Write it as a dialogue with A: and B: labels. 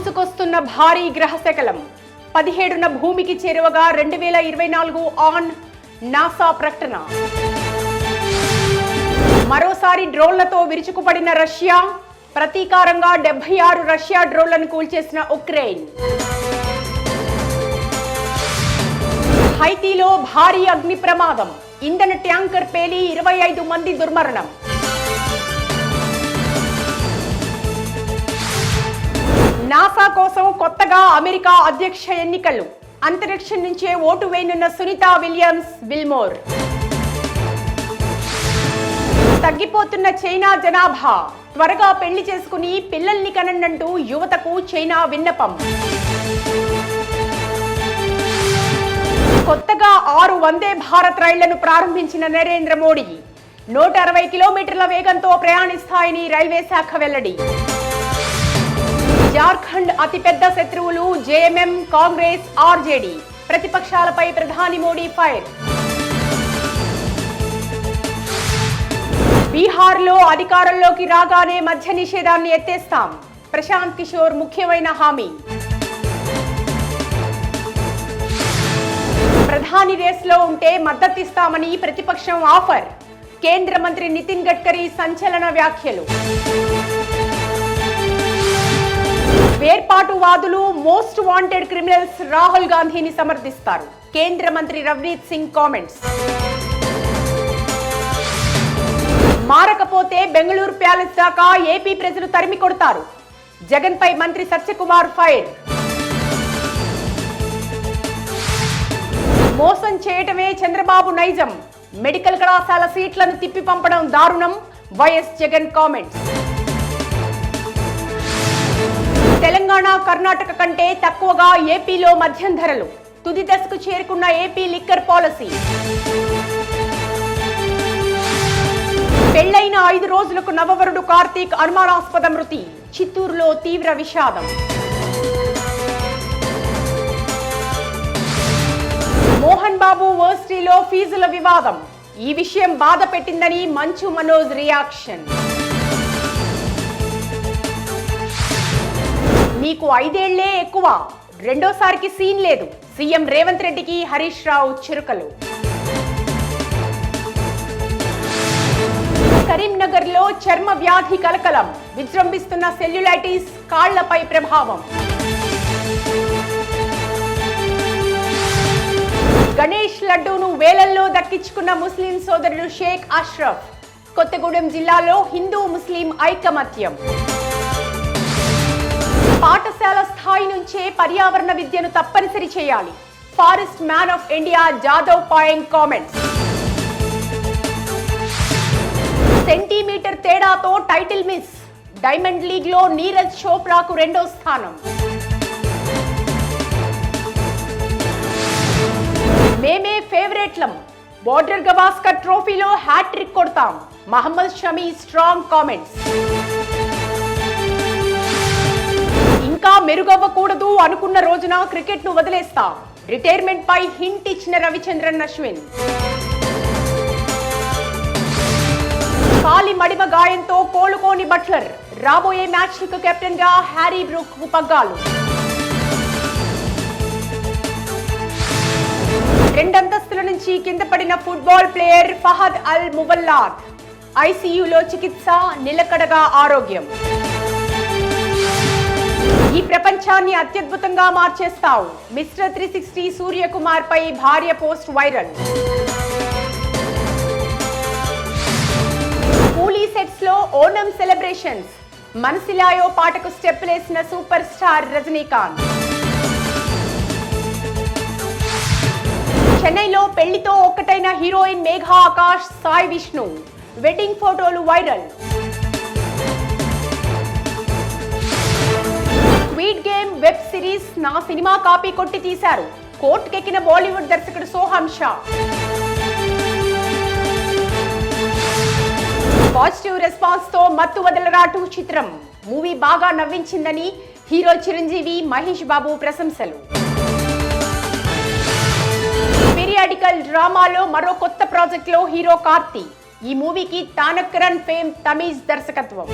A: దూసుకొస్తున్న భారీ గ్రహశకలం 17న భూమికి చేరువగా 2024 on NASA ప్రకటన. మరోసారి డ్రోన్లతో విరుచుకుపడిన రష్యా, ప్రతీకారంగా 76 రష్యా డ్రోన్లను కూల్చేసిన ఉక్రెయిన్. హైతీలో భారీ అగ్ని ప్రమాదం, ఇంధన ట్యాంకర్ పేలి 25 మంది దుర్మరణం. నాసా కోసం కొత్తగా అమెరికా అధ్యక్ష ఎన్నికలు, అంతరిక్షం నుంచే ఓటు వేయనున్న సునీతా విలియమ్స్ విల్మోర్. తగ్గిపోతున్న చైనా జనాభా, త్వరగా పెళ్లి చేసుకుని పిల్లల్ని కనండంటూ యువతకు చైనా విన్నపం. కొత్తగా 6 వందే భారత్ రైళ్లను ప్రారంభించిన నరేంద్ర మోడీ 160 కిలోమీటర్ల వేగంతో ప్రయాణిస్తాయని రైల్వే శాఖ వెల్లడి. జార్ఖండ్ అతిపెద్ద శత్రువులు జేఎంఎం, కాంగ్రెస్, ఆర్జేడీ. ప్రతిపక్షాలపై ప్రధాని మోడీ ఫైర్. బీహార్లో అధికారంలోకి రాగానే మద్య నిషేధాన్ని ఎత్తేస్తాం, ప్రశాంత్ కిషోర్ ముఖ్యమైన హామీ. ప్రధాని రేస్లో ఉంటే మద్దతిస్తామని ప్రతిపక్షం ఆఫర్, కేంద్ర మంత్రి నితిన్ గడ్కరీ సంచలన వ్యాఖ్యలు. వేర్పాటువాదులు, మోస్ట్ వాంటెడ్ క్రిమినల్స్ రాహుల్ గాంధీని సమర్థిస్తారు, కేంద్ర మంత్రి రవ్నీత్ సింగ్ కామెంట్స్. మారకపోతే బెంగళూరు ప్యాలెస్ దాకా ఏపీ ప్రజలు తరిమి కొడతారు, జగన్ పై మంత్రి సత్యకుమార్ ఫైర్. మోసం చేయటమే చంద్రబాబు నైజం, మెడికల్ కళాశాల సీట్లను తిప్పి పంపడం దారుణం, వైఎస్ జగన్ కామెంట్స్. తెలంగాణ, కర్ణాటక కంటే తక్కువగా ఏపీలో మద్యం ధరలు, తుది దశకు చేరుకున్న ఏపీ లిక్కర్ పాలసీ. పెళ్లైన 5 రోజులకు నవవరుడు కార్తీక్ అనుమానాస్పద మృతి, చిత్తూరులో తీవ్ర విషాదం. మోహన్ బాబు వర్సిటీలో ఫీజుల వివాదం, ఈ విషయం బాధ పెట్టిందని మంచు మనోజ్ రియాక్షన్. నీకు 5 ఏళ్లే ఎక్కువ, రెండోసారికి సీన్ లేదు, సీఎం రేవంత్ రెడ్డికి హరీష్ రావు చురుకలు. కరీంనగర్ లో చర్మ వ్యాధి కలకలం, విజృంభిస్తున్న సెల్యులైటిస్, కాళ్లపై ప్రభావం. గణేష్ లడ్డూను వేలల్లో దక్కించుకున్న ముస్లిం సోదరుడు షేక్ అష్రఫ్. కొత్తగూడెం జిల్లాలో హిందూ ముస్లిం ఐకమత్యం. పాఠశాల స్థాయి నుంచే పర్యావరణ విద్యను తప్పనిసరి చేయాలి, forest man of India Jadav Payeng comments. Centimetre తేడాతో టైటిల్ మిస్, డైమండ్ లీగ్ లో నీరజ్ చోప్రాకు 2వ స్థానం. మేమే ఫేవరెట్లం, బోర్డర్ గవాస్కర్ ట్రోఫీలో హ్యాట్రిక్ కొడతాం, మహమ్మద్ షమీ స్ట్రాంగ్ కామెంట్స్. ఇంకా మెరుగవ్వకూడదు అనుకున్న రోజున క్రికెట్ ను వదిలేస్తాం, రిటైర్మెంట్ పై హింట్ ఇచ్చిన రవిచంద్రన్ అశ్విన్. కాలి మడిమ గాయంతో కోలుకోని బట్లర్, రాబోయే మ్యాచ్ కు కెప్టెన్ గా హ్యారీ బ్రూక్ పగ్గాలు. 2 అంతస్తుల నుంచి కింద పడిన ఫుట్బాల్ ప్లేయర్ ఫహద్ అల్ మువల్లాద్, ఐసీయూలో చికిత్స, నిలకడగా ఆరోగ్యం. ఈ ప్రపంచాన్ని అత్యద్భుతంగా మార్చేస్తావు, మిస్టర్ 360 సూర్యకుమార్ పై భార్య పోస్ట్ వైరల్. కూలీ సెట్స్ లో ఓణం సెలబ్రేషన్స్, మనసిలాయో పాటకు స్టెప్పులేసిన సూపర్ స్టార్ రజనీకాంత్. చెన్నైలో పెళ్లితో ఒక్కటైన హీరోయిన్ మేఘా ఆకాష్, సాయి విష్ణు వెడ్డింగ్ ఫోటోలు viral. Squid game web series నా సినిమా కాపీ కొట్టి తీశారు, కోర్టుకెక్కిన బాలీవుడ్ దర్శకుడు సోహం షా. పాజిటివ్ రెస్పాన్స్ తో మత్తు వదలరా 2 చిత్రం, మూవీ బాగా నవ్వించిందని హీరో చిరంజీవి, మహేష్ బాబు ప్రశంసలు. పీరియాడికల్ డ్రామాలో మరో కొత్త ప్రాజెక్ట్ లో హీరో కార్తీ, ఈ మూవీకి తానక్ రన్ ఫేమ్ తమీజ్ దర్శకత్వం.